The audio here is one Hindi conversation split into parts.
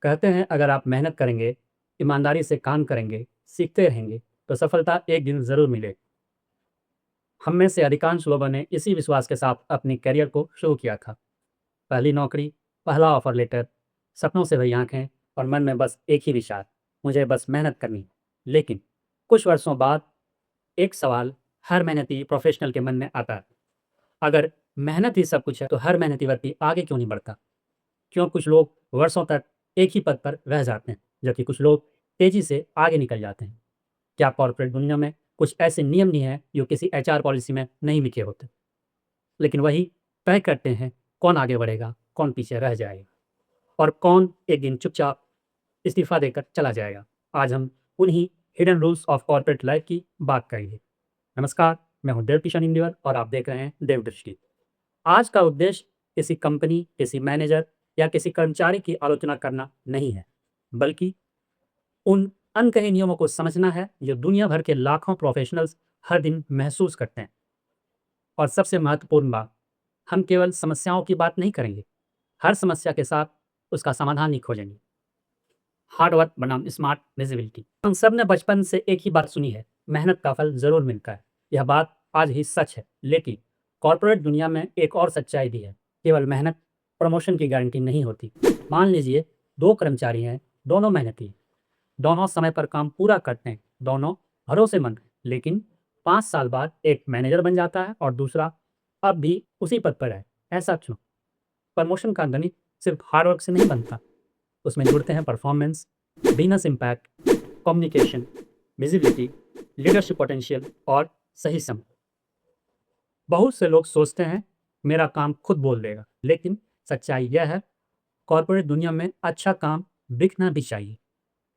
कहते हैं अगर आप मेहनत करेंगे, ईमानदारी से काम करेंगे, सीखते रहेंगे, तो सफलता एक दिन ज़रूर मिलेगी। हम में से अधिकांश लोगों ने इसी विश्वास के साथ अपनी करियर को शुरू किया था। पहली नौकरी, पहला ऑफर लेटर, सपनों से भरी आँखें और मन में बस एक ही विचार, मुझे बस मेहनत करनी है। लेकिन कुछ वर्षों बाद एक सवाल हर मेहनती प्रोफेशनल के मन में आता है। अगर मेहनत ही सब कुछ है, तो हर मेहनती व्यक्ति आगे क्यों नहीं बढ़ता? क्यों कुछ लोग वर्षों तक एक ही पद पर रह जाते हैं, जबकि कुछ लोग तेज़ी से आगे निकल जाते हैं? क्या कॉर्पोरेट दुनिया में कुछ ऐसे नियम नहीं हैं जो किसी एचआर पॉलिसी में नहीं लिखे होते, लेकिन वही तय करते हैं कौन आगे बढ़ेगा, कौन पीछे रह जाएगा और कौन एक दिन चुपचाप इस्तीफा देकर चला जाएगा? आज हम उन्हीं hidden rules of corporate life की बात करेंगे। नमस्कार, मैं हूं देव किशन इंदिवर और आप देख रहे हैं देव दृष्टि। आज का उद्देश्य किसी कंपनी, किसी मैनेजर या किसी कर्मचारी की आलोचना करना नहीं है, बल्कि उन अनकहे नियमों को समझना है जो दुनिया भर के लाखों प्रोफेशनल्स हर दिन महसूस करते हैं। और सबसे महत्वपूर्ण बात, हम केवल समस्याओं की बात नहीं करेंगे, हर समस्या के साथ उसका समाधान ही खोजेंगे। हार्ड वर्क बनाम स्मार्ट विजिबिलिटी। हम सब ने बचपन से एक ही बात सुनी है, मेहनत का फल जरूर मिलता है। यह बात आज ही सच है, लेकिन कॉर्पोरेट दुनिया में एक और सच्चाई भी है। केवल मेहनत प्रमोशन की गारंटी नहीं होती। मान लीजिए दो कर्मचारी हैं, दोनों मेहनती हैं, दोनों समय पर काम पूरा करते हैं, दोनों भरोसेमंद हैं, लेकिन 5 साल बाद एक मैनेजर बन जाता है और दूसरा अब भी उसी पद पर है। ऐसा क्यों? प्रमोशन का गणित सिर्फ हार्ड वर्क से नहीं बनता, उसमें जुड़ते हैं performance, business impact, communication, visibility, leadership potential और सही समय। बहुत से लोग सोचते हैं मेरा काम खुद बोल देगा, लेकिन सच्चाई यह है कॉर्पोरेट दुनिया में अच्छा काम बिकना भी चाहिए।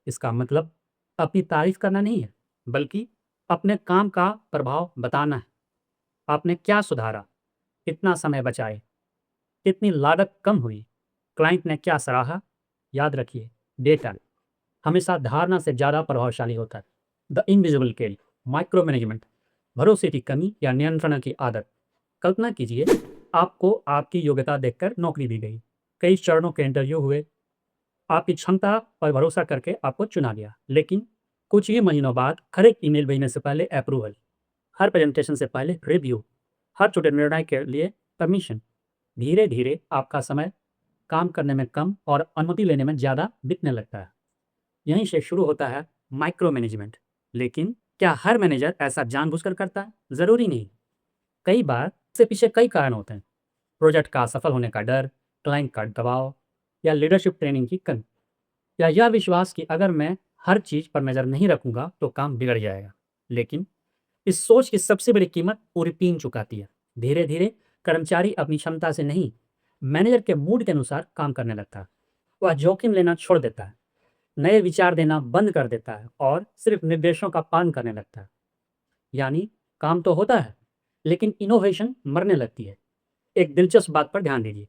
इसका मतलब अपनी तारीफ करना नहीं है, बल्कि अपने काम का प्रभाव बताना है। आपने क्या सुधारा, कितना समय बचाए, कितनी लागत कम हुई, क्लाइंट ने क्या सराहा। याद रखिए, डेटा हमेशा धारणा से ज़्यादा प्रभावशाली होता है। द इनविजिबल केल, माइक्रो मैनेजमेंट, भरोसे की कमी या नियंत्रण की आदत। कल्पना कीजिए आपको आपकी योग्यता देखकर नौकरी दी गई, कई चरणों के इंटरव्यू हुए, आपकी क्षमता पर भरोसा करके आपको चुना गया, लेकिन कुछ ही महीनों बाद हर एक ईमेल भेजने से पहले अप्रूवल, हर प्रेजेंटेशन से पहले रिव्यू, हर छोटे निर्णय के लिए परमिशन। धीरे धीरे आपका समय काम करने में कम और अनुमति लेने में ज़्यादा बिकने लगता है। यहीं से शुरू होता है माइक्रो मैनेजमेंट। लेकिन क्या हर मैनेजर ऐसा जानबूझकर करता है? ज़रूरी नहीं। कई बार इसके पीछे कई कारण होते हैं। प्रोजेक्ट का असफल होने का डर, क्लाइंट का दबाव या लीडरशिप ट्रेनिंग की कमी, या यह विश्वास कि अगर मैं हर चीज़ पर नज़र नहीं रखूंगा तो काम बिगड़ जाएगा। लेकिन इस सोच की सबसे बड़ी कीमत पूरी टीम चुकाती है। धीरे धीरे कर्मचारी अपनी क्षमता से नहीं, मैनेजर के मूड के अनुसार काम करने लगता है। वह जोखिम लेना छोड़ देता है, नए विचार देना बंद कर देता है और सिर्फ निर्देशों का पालन करने लगता है। यानी काम तो होता है, लेकिन इनोवेशन मरने लगती है। एक दिलचस्प बात पर ध्यान दीजिए,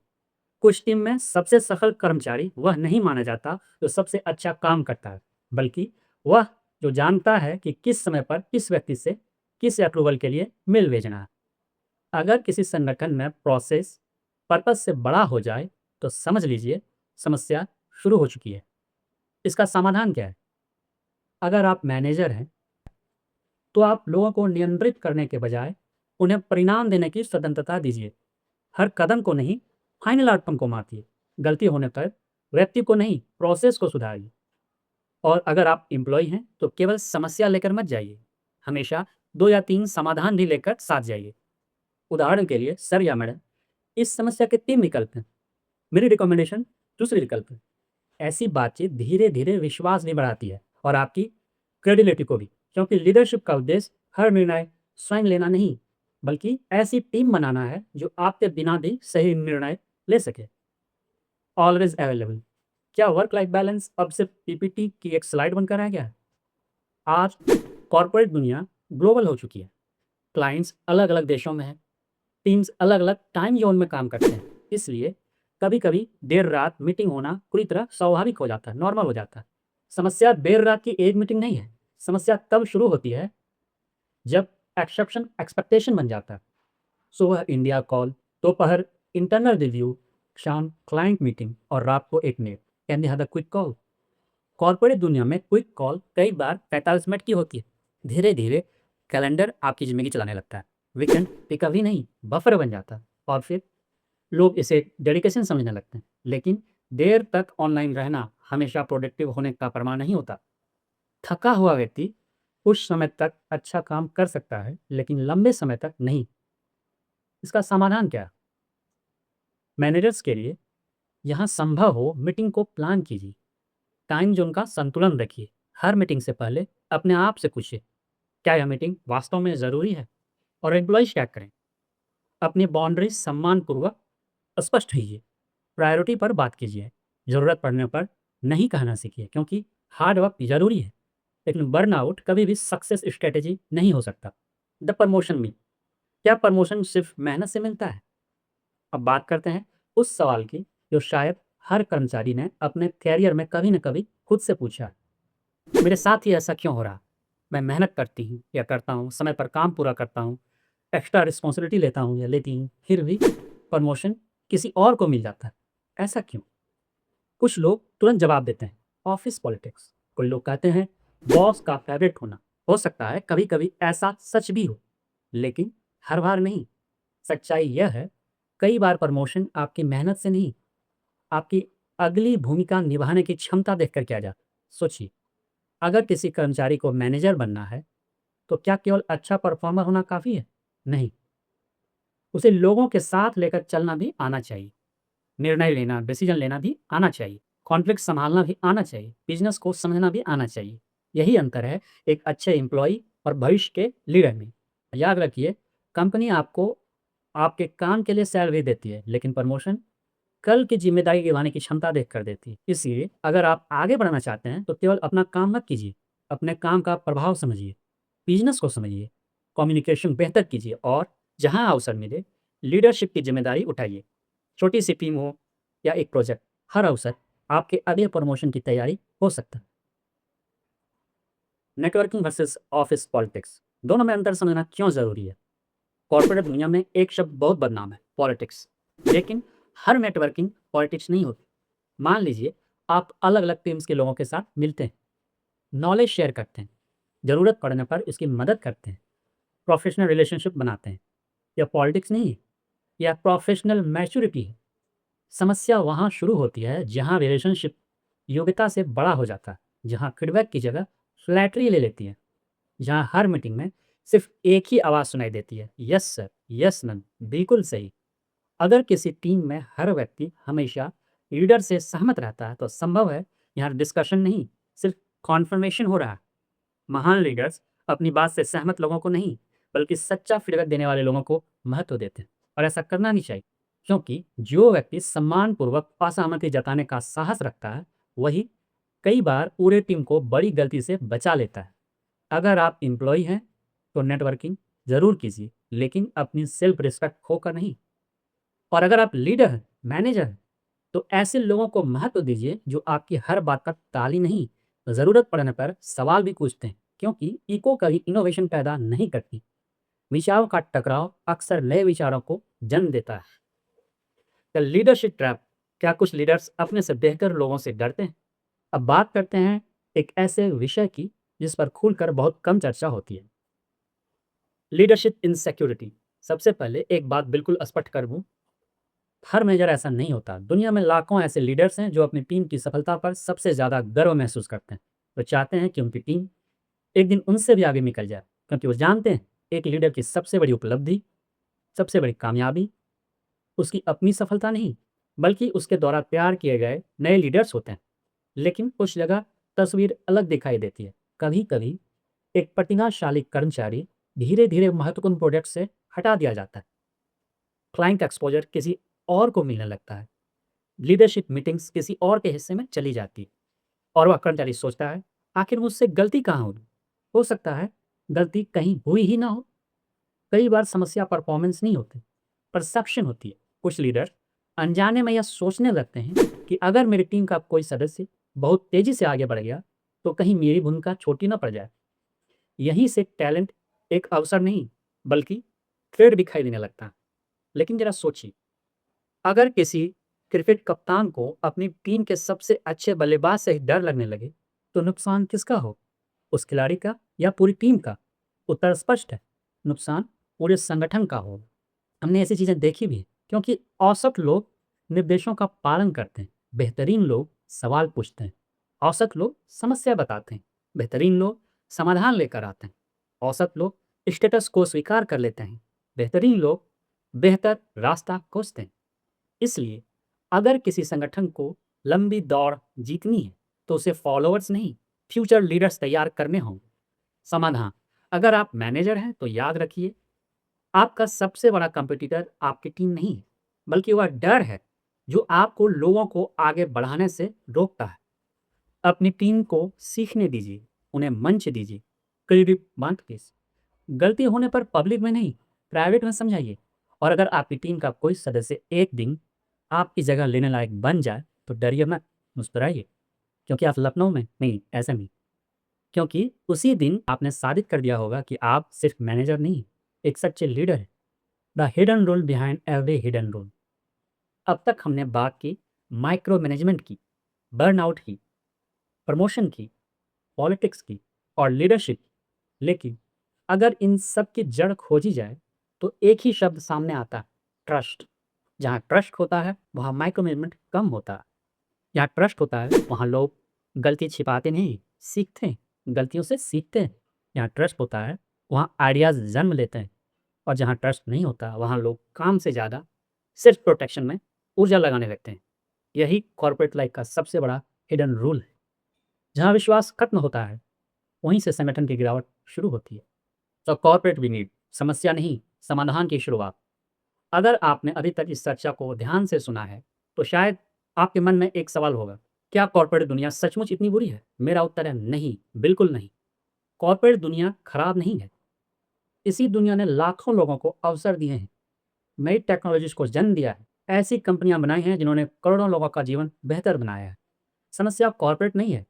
कुछ टीम में सबसे सफल कर्मचारी वह नहीं माना जाता जो सबसे अच्छा काम करता है, बल्कि वह जो जानता है कि किस समय पर किस व्यक्ति से किस अप्रूवल के लिए मेल भेजना है। अगर किसी संगठन में प्रोसेस पर्पस से बड़ा हो जाए, तो समझ लीजिए समस्या शुरू हो चुकी है। इसका समाधान क्या है? अगर आप मैनेजर हैं, तो आप लोगों को नियंत्रित करने के बजाय उन्हें परिणाम देने की स्वतंत्रता दीजिए। हर कदम को नहीं, फाइनल आउटकम को मापिए। गलती होने पर व्यक्ति को नहीं, प्रोसेस को सुधारिए। और अगर आप एम्प्लॉय हैं, तो केवल समस्या लेकर मत जाइए, हमेशा 2 या 3 समाधान भी लेकर साथ जाइए। उदाहरण के लिए, सर या मैडम, इस समस्या के 3 विकल्प हैं, मेरी रिकमेंडेशन दूसरी विकल्प है। ऐसी बातचीत धीरे धीरे विश्वास भी बढ़ाती है और आपकी क्रेडिबिलिटी को भी, क्योंकि लीडरशिप का उद्देश्य हर निर्णय स्वयं लेना नहीं, बल्कि ऐसी टीम बनाना है जो आपके बिना भी सही निर्णय ले सके। Always available. क्या वर्क लाइफ बैलेंस अब सिर्फ पीपीटी की एक स्लाइड बनकर रह गया है? आज कॉर्पोरेट दुनिया ग्लोबल हो चुकी है। क्लाइंट्स अलग अलग देशों में हैं, टीम्स अलग अलग टाइम जोन में काम करते हैं। इसलिए कभी कभी देर रात मीटिंग होना पूरी तरह स्वाभाविक हो जाता है, नॉर्मल हो जाता है। समस्या देर रात की एक मीटिंग नहीं है, समस्या तब शुरू होती है जब एक्सेप्शन एक्सपेक्टेशन बन जाता है। सुबह इंडिया कॉल, दोपहर इंटरनल रिव्यू, शाम क्लाइंट मीटिंग और रात को एक mail. Can they have a quick call? Corporate दुनिया में क्विक कॉल कई बार 45 मिनट की होती है। धीरे धीरे कैलेंडर आपकी ज़िंदगी चलाने लगता है। वीकेंड पे कभी नहीं, बफर बन जाता है और फिर लोग इसे डेडिकेशन समझने लगते हैं। लेकिन देर तक ऑनलाइन रहना हमेशा प्रोडक्टिव होने का प्रमाण नहीं होता। थका हुआ व्यक्ति कुछ समय तक अच्छा काम कर सकता है, लेकिन लंबे समय तक नहीं। इसका समाधान क्या है? मैनेजर्स के लिए यहाँ संभव हो मीटिंग को प्लान कीजिए, टाइम जोन का संतुलन रखिए। हर मीटिंग से पहले अपने आप से पूछिए, क्या यह मीटिंग वास्तव में ज़रूरी है? और एम्प्लॉयज़ क्या करें? अपनी बाउंड्रीज सम्मानपूर्वक स्पष्ट रहिए। प्रायोरिटी पर बात कीजिए। ज़रूरत पड़ने पर नहीं कहना सीखिए, क्योंकि हार्ड वर्क ज़रूरी है, लेकिन बर्नआउट कभी भी सक्सेस स्ट्रेटेजी नहीं हो सकता। द प्रमोशन में क्या प्रमोशन सिर्फ मेहनत से मिलता है? अब बात करते हैं उस सवाल की जो शायद हर कर्मचारी ने अपने कैरियर में कभी न कभी खुद से पूछा है। मेरे साथ ही ऐसा क्यों हो रहा? मैं मेहनत करती हूँ या करता हूँ, समय पर काम पूरा करता हूँ, एक्स्ट्रा रिस्पॉन्सिबिलिटी लेता हूँ या लेती हूँ, फिर भी प्रमोशन किसी और को मिल जाता है। ऐसा क्यों? कुछ लोग तुरंत जवाब देते हैं, ऑफिस पॉलिटिक्स। कोई लोग कहते हैं बॉस का फेवरेट होना। हो सकता है कभी कभी ऐसा सच भी हो, लेकिन हर बार नहीं। सच्चाई यह है, कई बार प्रमोशन आपकी मेहनत से नहीं, आपकी अगली भूमिका निभाने की क्षमता देखकर किया जाता है। सोचिए, अगर किसी कर्मचारी को मैनेजर बनना है, तो क्या केवल अच्छा परफॉर्मर होना काफ़ी है? नहीं, उसे लोगों के साथ लेकर चलना भी आना चाहिए। निर्णय लेना, डिसीजन लेना भी आना चाहिए। कॉन्फ्लिक्ट संभालना भी आना चाहिए। बिजनेस को समझना भी आना चाहिए। यही अंतर है एक अच्छे एम्प्लॉय और भविष्य के लीडर में। याद रखिए, कंपनी आपको आपके काम के लिए सैलरी देती है, लेकिन प्रमोशन कल की जिम्मेदारी निभाने की क्षमता देख कर देती है। इसलिए अगर आप आगे बढ़ना चाहते हैं, तो केवल अपना काम मत कीजिए, अपने काम का प्रभाव समझिए, बिजनेस को समझिए, कम्युनिकेशन बेहतर कीजिए और जहां अवसर मिले लीडरशिप की जिम्मेदारी उठाइए। छोटी सी टीम हो या एक प्रोजेक्ट, हर अवसर आपके अगले प्रमोशन की तैयारी हो सकता है। नेटवर्किंग वर्सेस ऑफिस पॉलिटिक्स, दोनों में अंतर समझना क्यों ज़रूरी है? कॉर्पोरेट दुनिया में एक शब्द बहुत बदनाम है, पॉलिटिक्स। लेकिन हर नेटवर्किंग पॉलिटिक्स नहीं होती। मान लीजिए आप अलग अलग टीम्स के लोगों के साथ मिलते हैं, नॉलेज शेयर करते हैं, ज़रूरत पड़ने पर इसकी मदद करते हैं, प्रोफेशनल रिलेशनशिप बनाते हैं। यह पॉलिटिक्स नहीं है, यह प्रोफेशनल मैच्योरिटी है। समस्या वहाँ शुरू होती है जहाँ रिलेशनशिप योग्यता से बड़ा हो जाता है, जहाँ फीडबैक की जगह फ्लैटरी ले लेती है, जहाँ हर मीटिंग में सिर्फ एक ही आवाज़ सुनाई देती है, यस सर, यस मैम, बिल्कुल सही। अगर किसी टीम में हर व्यक्ति हमेशा लीडर से सहमत रहता है, तो संभव है यहाँ डिस्कशन नहीं, सिर्फ कॉन्फर्मेशन हो रहा है। महान लीडर्स अपनी बात से सहमत लोगों को नहीं, बल्कि सच्चा फीडबैक देने वाले लोगों को महत्व देते हैं। और ऐसा करना नहीं चाहिए, क्योंकि जो व्यक्ति सम्मानपूर्वक असहमति जताने का साहस रखता है, वही कई बार पूरे टीम को बड़ी गलती से बचा लेता है। अगर आप एम्प्लॉय हैं, तो नेटवर्किंग जरूर कीजिए, लेकिन अपनी सेल्फ रिस्पेक्ट खोकर नहीं। और अगर आप लीडर हैं, मैनेजर हैं, तो ऐसे लोगों को महत्व दीजिए जो आपकी हर बात पर ताली नहीं, ज़रूरत पड़ने पर सवाल भी पूछते हैं, क्योंकि इको कभी इनोवेशन पैदा नहीं करती। विचारों का टकराव अक्सर नए विचारों को जन्म देता है। द लीडरशिप ट्रैप, क्या कुछ लीडर्स अपने से बेहतर लोगों से डरते हैं? अब बात करते हैं एक ऐसे विषय की जिस पर खुलकर बहुत कम चर्चा होती है, लीडरशिप इनसिक्योरिटी। सबसे पहले एक बात बिल्कुल स्पष्ट कर दूं, हर मेजर ऐसा नहीं होता। दुनिया में लाखों ऐसे लीडर्स हैं जो अपनी टीम की सफलता पर सबसे ज़्यादा गर्व महसूस करते हैं। वो चाहते हैं कि उनकी टीम एक दिन उनसे भी आगे निकल जाए, क्योंकि वो जानते हैं एक लीडर की सबसे बड़ी उपलब्धि, सबसे बड़ी कामयाबी उसकी अपनी सफलता नहीं, बल्कि उसके द्वारा तैयार किए गए नए लीडर्स होते हैं। लेकिन कुछ जगह तस्वीर अलग दिखाई देती है। कभी कभी एक प्रतिभाशाली कर्मचारी धीरे धीरे महत्वपूर्ण प्रोजेक्ट से हटा दिया जाता है, क्लाइंट एक्सपोजर किसी और को मिलने लगता है, लीडरशिप मीटिंग्स किसी और के हिस्से में चली जाती है, और वह कर्मचारी सोचता है, आखिर मुझसे गलती कहाँ होगी? हो सकता है गलती कहीं हुई ही ना हो। कई बार समस्या परफॉर्मेंस नहीं होती, परसेप्शन होती है। कुछ लीडर अनजाने में यह सोचने लगते हैं कि अगर मेरी टीम का कोई सदस्य बहुत तेजी से आगे बढ़ गया, तो कहीं मेरी भूमिका छोटी ना पड़ जाए। यहीं से टैलेंट एक अवसर नहीं, बल्कि थ्रेड दिखाई देने लगता है। लेकिन जरा सोचिए, अगर किसी क्रिकेट कप्तान को अपनी टीम के सबसे अच्छे बल्लेबाज से ही डर लगने लगे, तो नुकसान किसका हो? उस खिलाड़ी का या पूरी टीम का? उत्तर स्पष्ट है, नुकसान पूरे संगठन का होगा। हमने ऐसी चीज़ें देखी भी हैं, क्योंकि औसत लोग निर्देशों का पालन करते हैं, बेहतरीन लोग सवाल पूछते हैं, औसत लोग समस्या बताते हैं, बेहतरीन लोग समाधान लेकर आते हैं, औसत लोग स्टेटस को स्वीकार कर लेते हैं, बेहतरीन लोग बेहतर रास्ता खोजते हैं। इसलिए अगर किसी संगठन को लंबी दौड़ जीतनी है, तो उसे फॉलोअर्स नहीं, फ्यूचर लीडर्स तैयार करने होंगे। समाधान: अगर आप मैनेजर हैं तो याद रखिए, आपका सबसे बड़ा कंपटीटर आपकी टीम नहीं है, बल्कि वह डर है जो आपको लोगों को आगे बढ़ाने से रोकता है। अपनी टीम को सीखने दीजिए, उन्हें मंच दीजिए, क्रेडिट बांटिए। गलती होने पर पब्लिक में नहीं, प्राइवेट में समझाइए। और अगर आपकी टीम का कोई सदस्य एक दिन आपकी जगह लेने लायक बन जाए, तो डरिए मत, मुस्कुराइए, क्योंकि आप लखनऊ में नहीं, ऐसे नहीं, क्योंकि उसी दिन आपने साबित कर दिया होगा कि आप सिर्फ मैनेजर नहीं, एक सच्चे लीडर हैं। The hidden rule behind every hidden rule. अब तक हमने बात की माइक्रो मैनेजमेंट की, बर्नआउट की, प्रमोशन की, पॉलिटिक्स की और लीडरशिप की। लेकिन अगर इन सब की जड़ खोजी जाए, तो एक ही शब्द सामने आता है: ट्रस्ट। जहाँ ट्रस्ट होता है वहाँ माइक्रो मैनेजमेंट कम होता है। जहाँ ट्रस्ट होता है वहाँ लोग गलती छिपाते नहीं, सीखते हैं, गलतियों से सीखते हैं। जहाँ ट्रस्ट होता है वहाँ आइडियाज़ जन्म लेते हैं। और जहाँ ट्रस्ट नहीं होता वहाँ लोग काम से ज़्यादा सेल्फ प्रोटेक्शन में ऊर्जा लगाने लगते हैं। यही कॉर्पोरेट लाइफ का सबसे बड़ा हिडन रूल है। जहाँ विश्वास खत्म होता है, वहीं से संगठन की गिरावट शुरू होती है। तो कॉर्पोरेट वी नीड समस्या नहीं, समाधान की शुरुआत। अगर आपने अभी तक इस चर्चा को ध्यान से सुना है, तो शायद आपके मन में एक सवाल होगा: क्या कॉर्पोरेट दुनिया सचमुच इतनी बुरी है? मेरा उत्तर है नहीं, बिल्कुल नहीं। कॉर्पोरेट दुनिया खराब नहीं है। इसी दुनिया ने लाखों लोगों को अवसर दिए हैं, नई टेक्नोलॉजीज को जन्म दिया है, ऐसी कंपनियां बनाई हैं जिन्होंने करोड़ों लोगों का जीवन बेहतर बनाया है। समस्या कॉर्पोरेट नहीं है,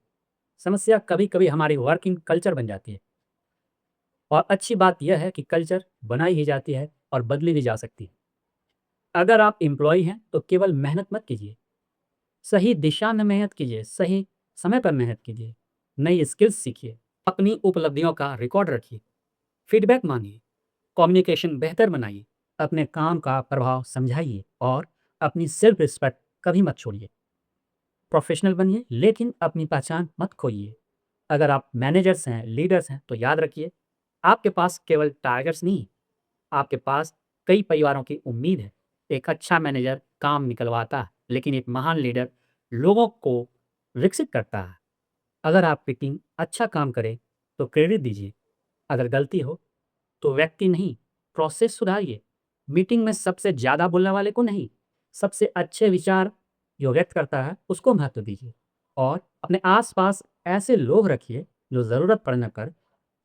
समस्या कभी कभी हमारी वर्किंग कल्चर बन जाती है। और अच्छी बात यह है कि कल्चर बनाई ही जाती है और बदली भी जा सकती है। अगर आप एम्प्लॉय हैं तो केवल मेहनत मत कीजिए, सही दिशा में मेहनत कीजिए, सही समय पर मेहनत कीजिए, नई स्किल्स सीखिए, अपनी उपलब्धियों का रिकॉर्ड रखिए, फीडबैक मांगिए, कम्युनिकेशन बेहतर बनाइए, अपने काम का प्रभाव समझाइए और अपनी सेल्फ रिस्पेक्ट कभी मत छोड़िए। प्रोफेशनल बनिए, लेकिन अपनी पहचान मत खोइए। अगर आप मैनेजर्स हैं, लीडर्स हैं, तो याद रखिए, आपके पास केवल टारगेट्स नहीं, आपके पास कई परिवारों की उम्मीद है। एक अच्छा मैनेजर काम निकलवाता है, लेकिन एक महान लीडर लोगों को विकसित करता है। अगर आपकी टीम अच्छा काम करे तो क्रेडिट दीजिए, अगर गलती हो तो व्यक्ति नहीं, प्रोसेस सुधारिए। मीटिंग में सबसे ज़्यादा बोलने वाले को नहीं, सबसे अच्छे विचार जो व्यक्त करता है उसको महत्व दीजिए। और अपने आसपास ऐसे लोग रखिए जो ज़रूरत पड़ने पर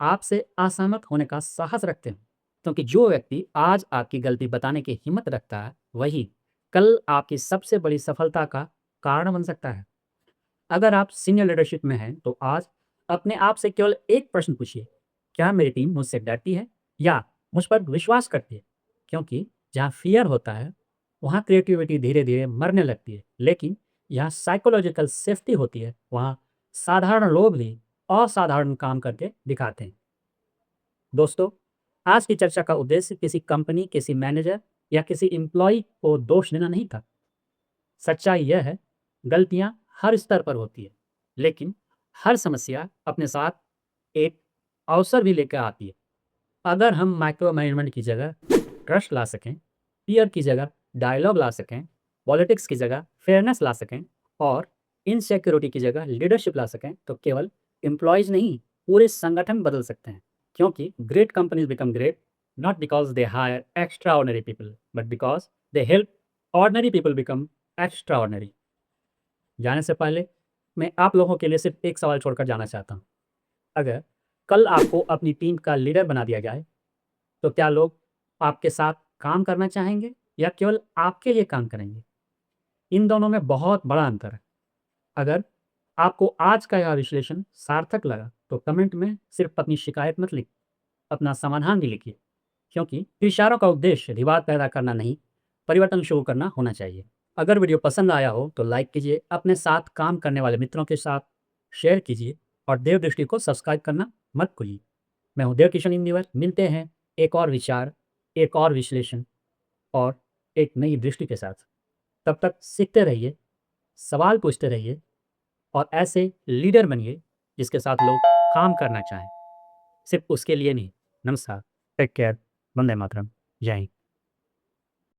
आपसे असहमत होने का साहस रखते हैं, क्योंकि जो व्यक्ति आज आपकी गलती बताने की हिम्मत रखता है, वही कल आपकी सबसे बड़ी सफलता का कारण बन सकता है। अगर आप सीनियर लीडरशिप में हैं, तो आज अपने आप से केवल एक प्रश्न पूछिए: क्या मेरी टीम मुझसे डरती है या मुझ पर विश्वास करती है? क्योंकि जहाँ फियर होता है वहाँ क्रिएटिविटी धीरे धीरे मरने लगती है, लेकिन यहाँ साइकोलॉजिकल सेफ्टी होती है, वहाँ साधारण लोग भी असाधारण काम करके दिखाते हैं। दोस्तों, आज की चर्चा का उद्देश्य किसी कंपनी, किसी मैनेजर या किसी एम्प्लॉय को दोष देना नहीं था। सच्चाई यह है, गलतियां हर स्तर पर होती है, लेकिन हर समस्या अपने साथ एक अवसर भी लेकर आती है। अगर हम माइक्रो मैनेजमेंट की जगह ट्रस्ट ला सकें, पीयर की जगह डायलॉग ला सकें, पॉलिटिक्स की जगह फेयरनेस ला सकें और इनसिक्योरिटी की जगह लीडरशिप ला सकें, तो केवल एम्प्लॉयज़ नहीं, पूरे संगठन बदल सकते हैं। क्योंकि great companies become great not because they hire extraordinary people, but because they help ordinary people become extraordinary. जाने से पहले मैं आप लोगों के लिए सिर्फ एक सवाल छोड़कर जाना चाहता हूँ। अगर कल आपको अपनी टीम का लीडर बना दिया जाए, तो क्या लोग आपके साथ काम करना चाहेंगे या केवल आपके लिए काम करेंगे? इन दोनों में बहुत बड़ा अंतर है। अगर आपको आज का यह विश्लेषण सार्थक लगा, तो कमेंट में सिर्फ अपनी शिकायत मत लिख, अपना समाधान भी लिखिए। क्योंकि इशारों का उद्देश्य विवाद पैदा करना नहीं, परिवर्तन शुरू करना होना चाहिए। अगर वीडियो पसंद आया हो तो लाइक कीजिए, अपने साथ काम करने वाले मित्रों के साथ शेयर कीजिए और देव दृष्टि को सब्सक्राइब करना मत भूलिए। मैं हूँ देव किशन इंदिवर। मिलते हैं एक और विचार, एक और विश्लेषण और एक नई दृष्टि के साथ। तब तक सीखते रहिए, सवाल पूछते रहिए और ऐसे लीडर बनिए जिसके साथ लोग काम करना चाहें, सिर्फ उसके लिए नहीं। नमस्कार, टेक केयर, वंदे मातरम, जय हिंद।